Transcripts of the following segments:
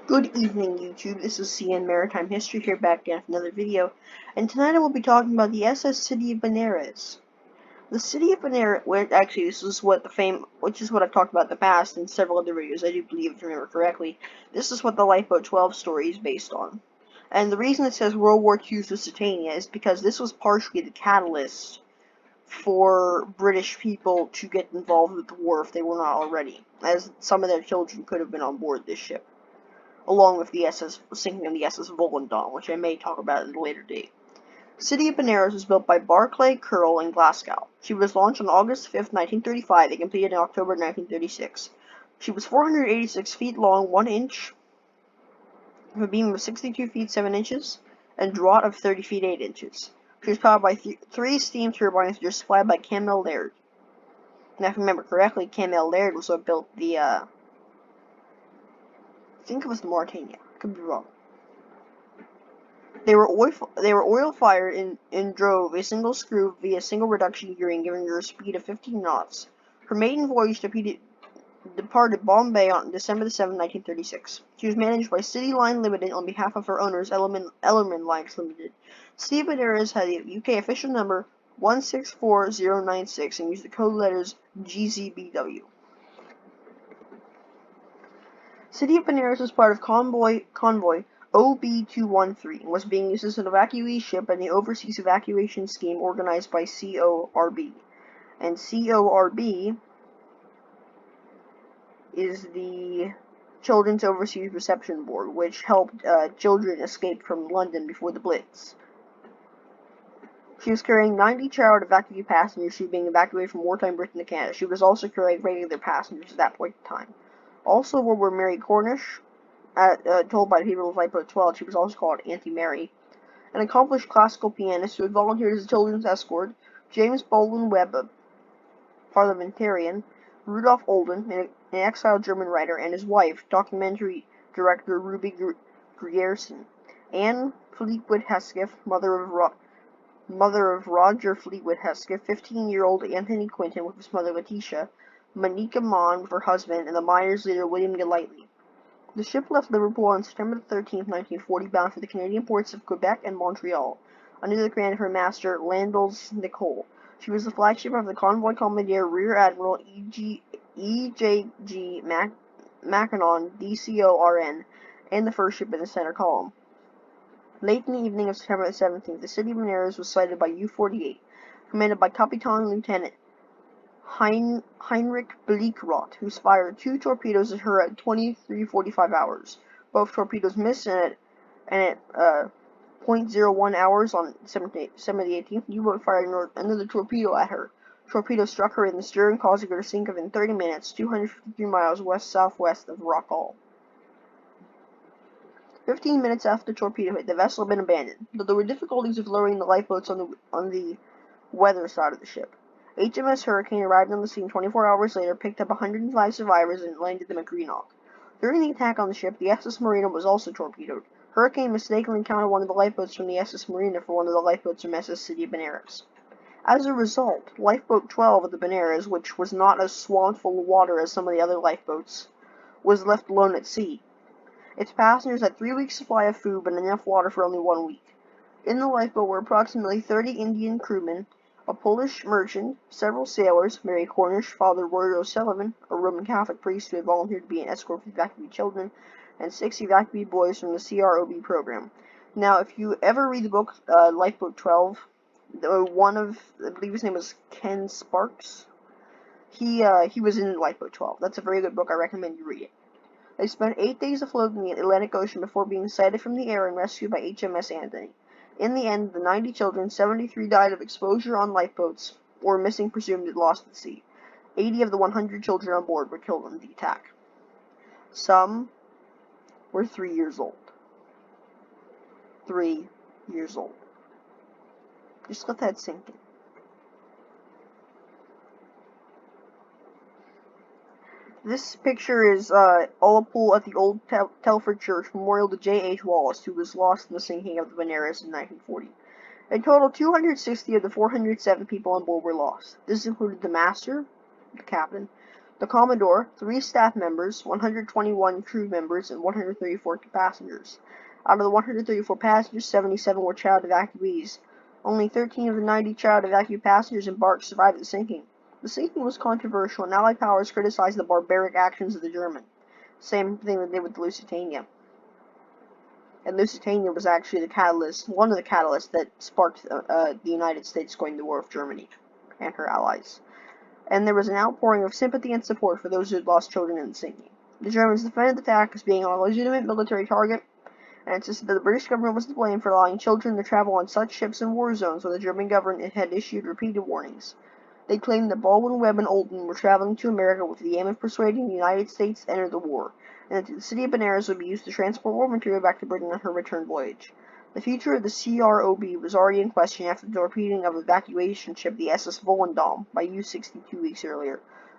Good evening, YouTube. This is CN Maritime History here back again with another video, and tonight I will be talking about the SS City of Benares. The city of Benares, actually this is which is what I've talked about in the past in several other videos. I do believe, if I remember correctly, this is what the Lifeboat 12 story is based on. And the reason it says World War II's Lusitania is because this was partially the catalyst for British people to get involved with the war if they were not already, as some of their children could have been on board this ship, along with the sinking of the SS Volendam, which I may talk about at a later date. City of Benares was built by Barclay, Curle, and Glasgow. She was launched on August 5, 1935, and completed in October 1936. She was 486 feet long, 1 inch, with a beam of 62 feet 7 inches, and draught of 30 feet 8 inches. She was powered by three steam turbines which were supplied by Camel Laird. Now, if I remember correctly, Camel Laird was what built the, I think it was the Mauritania. Could be wrong. They were oil-fired and drove a single screw via single reduction gearing, giving her a speed of 15 knots. Her maiden voyage departed Bombay on December 7, 1936. She was managed by City Line Limited on behalf of her owners, Ellerman Lines Limited. City of Benares had a UK official number 164096 and used the code letters GZBW. City of Benares was part of convoy OB213 and was being used as an evacuee ship in the Overseas Evacuation Scheme organized by CORB. And CORB is the Children's Overseas Reception Board, which helped children escape from London before the Blitz. She was carrying 90 child evacuee passengers who were being evacuated from wartime Britain to Canada. She was also carrying regular passengers at that point in time. Also aboard were Mary Cornish, told by the people of Lifeboat 12, she was also called Auntie Mary, an accomplished classical pianist who had volunteered as a children's escort, James Baldwin Webb, a parliamentarian, Rudolph Olden, an exiled German writer, and his wife, documentary director Ruby Grierson, Anne Fleetwood Hesketh, mother of Roger Fleetwood Hesketh, 15-year-old Anthony Quinton with his mother Letitia, Monica Mon with her husband, and the miners' leader William Golightly. The ship left Liverpool on September 13, 1940, bound for the Canadian ports of Quebec and Montreal, under the command of her master, Landels Nicole. She was the flagship of the convoy commandeer Rear Admiral E.J.G. Mackinac, DCORN, and the first ship in the center column. Late in the evening of September 17th, the city of Benares was sighted by U-48, commanded by Capitan Lieutenant Heinrich Bleekrot, who fired 2 torpedoes at her at 23:45 hours. Both torpedoes missed, and at .01 hours on December the 18th, U-boat fired another torpedo at her. The torpedo struck her in the stern, causing her to sink within 30 minutes, 253 miles west-southwest of Rockall. 15 minutes after the torpedo hit, the vessel had been abandoned, though there were difficulties with lowering the lifeboats on the weather side of the ship. HMS Hurricane arrived on the scene 24 hours later, picked up 105 survivors, and landed them at Greenock. During the attack on the ship, the SS Marina was also torpedoed. Hurricane mistakenly counted one of the lifeboats from the SS Marina for one of the lifeboats from SS City of Benares. As a result, Lifeboat 12 of the Benares, which was not as swamped full of water as some of the other lifeboats, was left alone at sea. Its passengers had 3 weeks' supply of food, but enough water for only 1 week. In the lifeboat were approximately 30 Indian crewmen, a Polish merchant, several sailors, Mary Cornish, Father Roy O'Sullivan, a Roman Catholic priest who had volunteered to be an escort for evacuee children, and 6 evacuee boys from the CROB program. Now, if you ever read the book Lifeboat 12, I believe his name was Ken Sparks, he was in Lifeboat 12. That's a very good book. I recommend you read it. They spent 8 days afloat in the Atlantic Ocean before being sighted from the air and rescued by HMS Anthony. In the end, the 90 children, 73 died of exposure on lifeboats, or missing presumed lost at sea. 80 of the 100 children on board were killed in the attack. Some were 3 years old. 3 years old. Just let that sink in. This picture is Ullapool at the Old Telford Church, memorial to J.H. Wallace, who was lost in the sinking of the Benares in 1940. In total, 260 of the 407 people on board were lost. This included the master, the captain, The Commodore, 3 staff members, 121 crew members, and 134 passengers. Out of the 134 passengers, 77 were child evacuees. Only 13 of the 90 child evacuee passengers embarked survived the sinking. The sinking was controversial, and Allied powers criticized the barbaric actions of the German. Same thing they did with the Lusitania. And Lusitania was actually one of the catalysts that sparked the United States going to war with Germany and her allies. And there was an outpouring of sympathy and support for those who had lost children in the sinking. The Germans defended the attack as being a legitimate military target, and insisted that the British government was to blame for allowing children to travel on such ships in war zones where the German government had issued repeated warnings. They claimed that Baldwin, Webb, and Olden were traveling to America with the aim of persuading the United States to enter the war, and that the city of Benares would be used to transport war material back to Britain on her return voyage. The future of the CROB was already in question after the torpedoing of evacuation ship the SS Volendam by U-62 weeks earlier.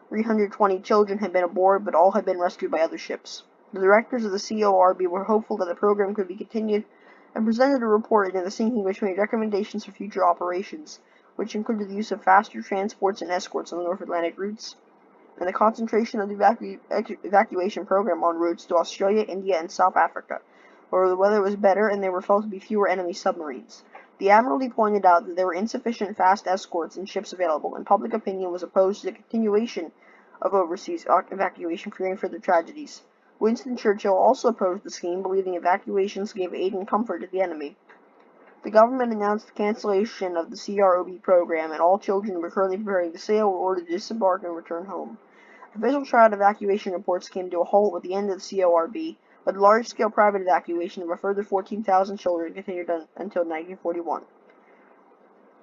320 children had been aboard, but all had been rescued by other ships. The directors of the CORB were hopeful that the program could be continued, and presented a report into the sinking which made recommendations for future operations, which included the use of faster transports and escorts on the North Atlantic routes, and the concentration of the evacuation program on routes to Australia, India, and South Africa, where the weather was better and there were felt to be fewer enemy submarines. The Admiralty pointed out that there were insufficient fast escorts and ships available, and public opinion was opposed to the continuation of overseas evacuation, fearing further tragedies. Winston Churchill also opposed the scheme, believing evacuations gave aid and comfort to the enemy. The government announced the cancellation of the CROB program, and all children who were currently preparing to sail were ordered to disembark and return home. Official child evacuation reports came to a halt with the end of the CORB, but large-scale private evacuation of a further 14,000 children continued until 1941.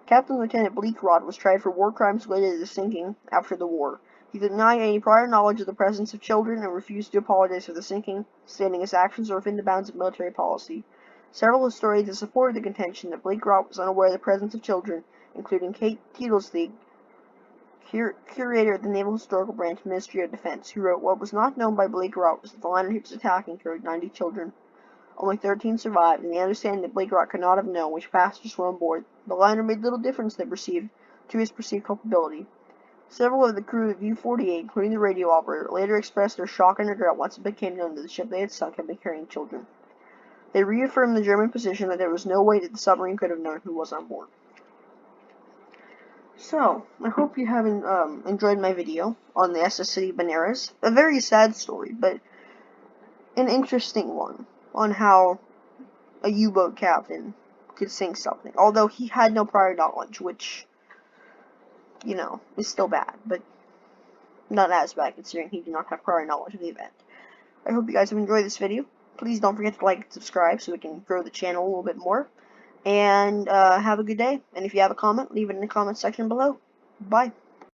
Captain Lieutenant Bleekrot was tried for war crimes related to the sinking after the war. He denied any prior knowledge of the presence of children and refused to apologize for the sinking, stating his actions were within the bounds of military policy. Several historians have supported the contention that Bleekrot was unaware of the presence of children, including Kate Teedlesleigh, curator of the Naval Historical Branch, Ministry of Defense, who wrote, "What was not known by Bleekrot was that the liner he was attacking carried 90 children. Only 13 survived, and the understanding that Bleekrot could not have known which passengers were on board. The liner made little difference to his perceived culpability." Several of the crew of U-48, including the radio operator, later expressed their shock and regret once it became known that the ship they had sunk had been carrying children. They reaffirmed the German position that there was no way that the submarine could have known who was on board. So, I hope you have enjoyed my video on the SS City of Benares. A very sad story, but an interesting one on how a U-boat captain could sink something. Although he had no prior knowledge, which, is still bad, but not as bad considering he did not have prior knowledge of the event. I hope you guys have enjoyed this video. Please don't forget to like and subscribe so we can grow the channel a little bit more. And have a good day. And if you have a comment, leave it in the comment section below. Bye.